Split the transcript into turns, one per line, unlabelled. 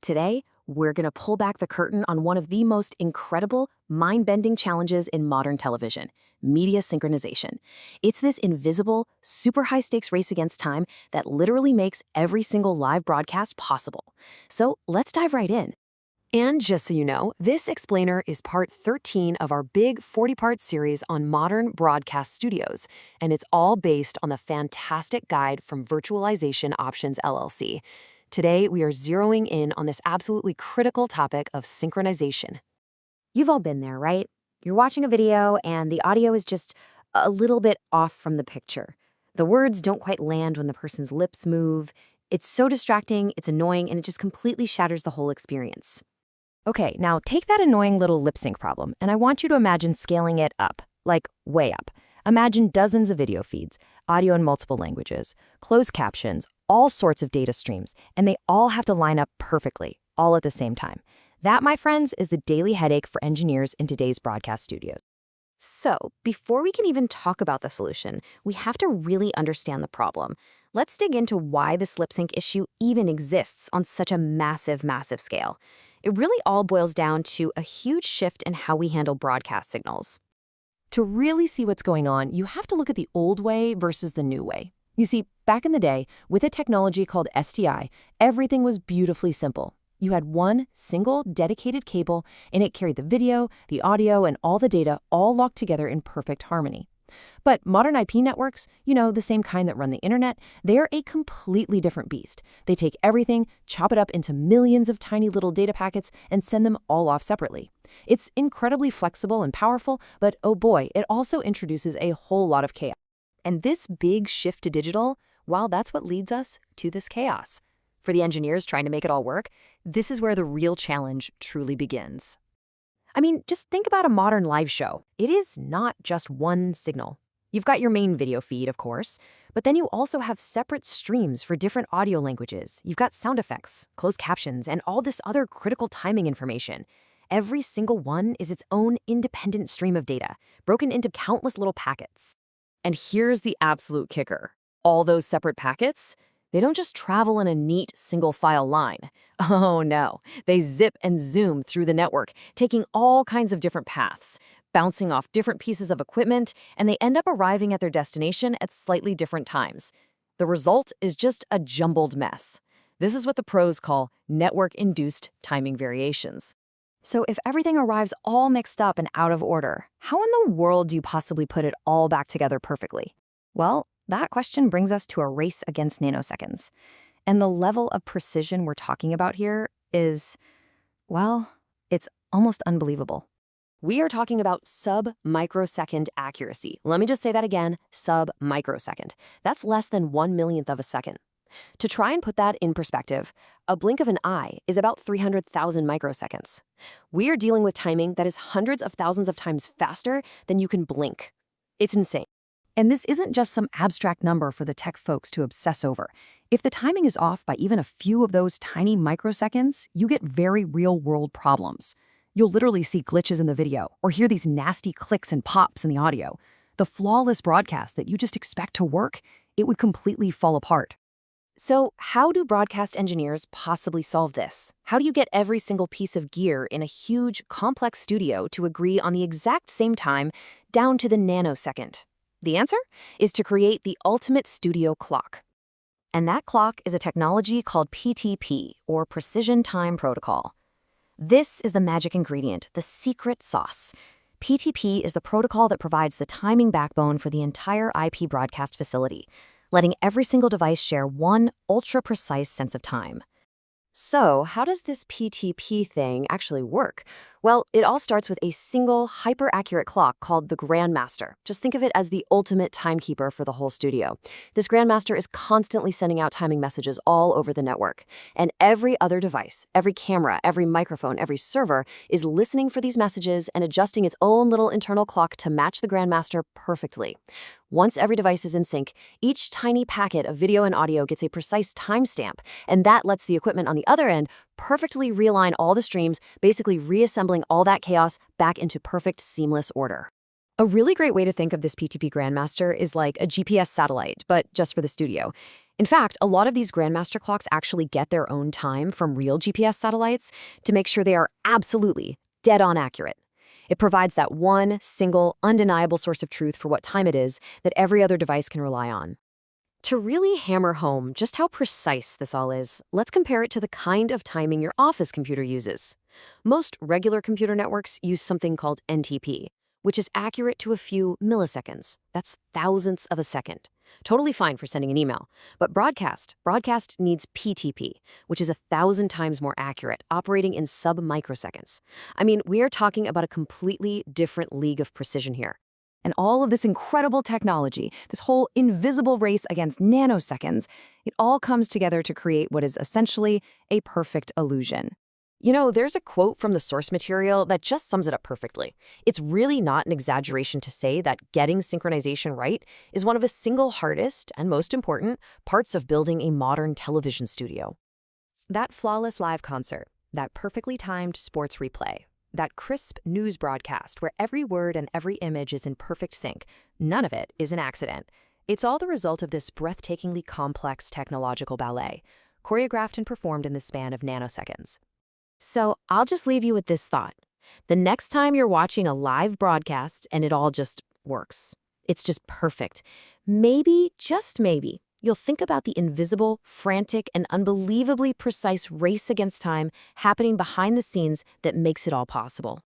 Today, we're going to pull back the curtain on one of the most incredible, mind-bending challenges in modern television, media synchronization. It's this invisible, super high-stakes race against time that literally makes every single live broadcast possible. So let's dive right in. And just so you know, this explainer is part 13 of our big 40-part series on modern broadcast studios, and it's all based on the fantastic guide from Virtualization Options LLC. Today, we are zeroing in on this absolutely critical topic of synchronization.
You've all been there, right? You're watching a video and the audio is just a little bit off from the picture. The words don't quite land when the person's lips move. It's so distracting, it's annoying, and it just completely shatters the whole experience. Okay, now take that annoying little lip sync problem, and I want you to imagine scaling it up, like way up. Imagine dozens of video feeds, audio in multiple languages, closed captions, all sorts of data streams, and they all have to line up perfectly, all at the same time. That, my friends, is the daily headache for engineers in today's broadcast studios. So, before we can even talk about the solution, we have to really understand the problem. Let's dig into why this lip sync issue even exists on such a massive, massive scale. It really all boils down to a huge shift in how we handle broadcast signals. To really see what's going on, you have to look at the old way versus the new way. You see, back in the day, with a technology called SDI, everything was beautifully simple. You had one single dedicated cable, and it carried the video, the audio, and all the data all locked together in perfect harmony. But modern IP networks, the same kind that run the internet, they're a completely different beast. They take everything, chop it up into millions of tiny little data packets, and send them all off separately. It's incredibly flexible and powerful, but oh boy, it also introduces a whole lot of chaos. And this big shift to digital, well, that's what leads us to this chaos. For the engineers trying to make it all work, this is where the real challenge truly begins. I mean, just think about a modern live show. It is not just one signal. You've got your main video feed, of course, but then you also have separate streams for different audio languages. You've got sound effects, closed captions, and all this other critical timing information. Every single one is its own independent stream of data, broken into countless little packets. And here's the absolute kicker. All those separate packets, they don't just travel in a neat single file line. Oh no, they zip and zoom through the network, taking all kinds of different paths, bouncing off different pieces of equipment, and they end up arriving at their destination at slightly different times. The result is just a jumbled mess. This is what the pros call network-induced timing variations. So if everything arrives all mixed up and out of order, how in the world do you possibly put it all back together perfectly? Well, that question brings us to a race against nanoseconds. And the level of precision we're talking about here is, well, it's almost unbelievable.
We are talking about sub-microsecond accuracy. Let me just say that again, sub-microsecond. That's less than 1/millionth of a second. To try and put that in perspective, a blink of an eye is about 300,000 microseconds. We are dealing with timing that is hundreds of thousands of times faster than you can blink. It's insane. And this isn't just some abstract number for the tech folks to obsess over. If the timing is off by even a few of those tiny microseconds, you get very real-world problems. You'll literally see glitches in the video or hear these nasty clicks and pops in the audio. The flawless broadcast that you just expect to work, it would completely fall apart. So how do broadcast engineers possibly solve this? How do you get every single piece of gear in a huge, complex studio to agree on the exact same time down to the nanosecond? The answer is to create the ultimate studio clock. And that clock is a technology called PTP, or Precision Time Protocol. This is the magic ingredient, the secret sauce. PTP is the protocol that provides the timing backbone for the entire IP broadcast facility, letting every single device share one ultra-precise sense of time. So, how does this PTP thing actually work? Well, it all starts with a single, hyper-accurate clock called the Grandmaster. Just think of it as the ultimate timekeeper for the whole studio. This Grandmaster is constantly sending out timing messages all over the network. And every other device, every camera, every microphone, every server is listening for these messages and adjusting its own little internal clock to match the Grandmaster perfectly. Once every device is in sync, each tiny packet of video and audio gets a precise timestamp, and that lets the equipment on the other end perfectly realign all the streams, basically reassembling all that chaos back into perfect, seamless order. A really great way to think of this PTP Grandmaster is like a GPS satellite, but just for the studio. In fact, a lot of these Grandmaster clocks actually get their own time from real GPS satellites to make sure they are absolutely dead-on accurate. It provides that one, single, undeniable source of truth for what time it is that every other device can rely on. To really hammer home just how precise this all is, let's compare it to the kind of timing your office computer uses. Most regular computer networks use something called NTP, which is accurate to a few milliseconds. That's thousandths of a second. Totally fine for sending an email. But broadcast needs PTP, which is 1,000 times more accurate, operating in sub-microseconds. I mean, we are talking about a completely different league of precision here. And all of this incredible technology, this whole invisible race against nanoseconds, it all comes together to create what is essentially a perfect illusion. You know, there's a quote from the source material that just sums it up perfectly. It's really not an exaggeration to say that getting synchronization right is one of the single hardest and most important parts of building a modern television studio. That flawless live concert, that perfectly timed sports replay, that crisp news broadcast where every word and every image is in perfect sync, none of it is an accident. It's all the result of this breathtakingly complex technological ballet, choreographed and performed in the span of nanoseconds. So I'll just leave you with this thought. The next time you're watching a live broadcast and it all just works, it's just perfect, maybe, just maybe, you'll think about the invisible, frantic, and unbelievably precise race against time happening behind the scenes that makes it all possible.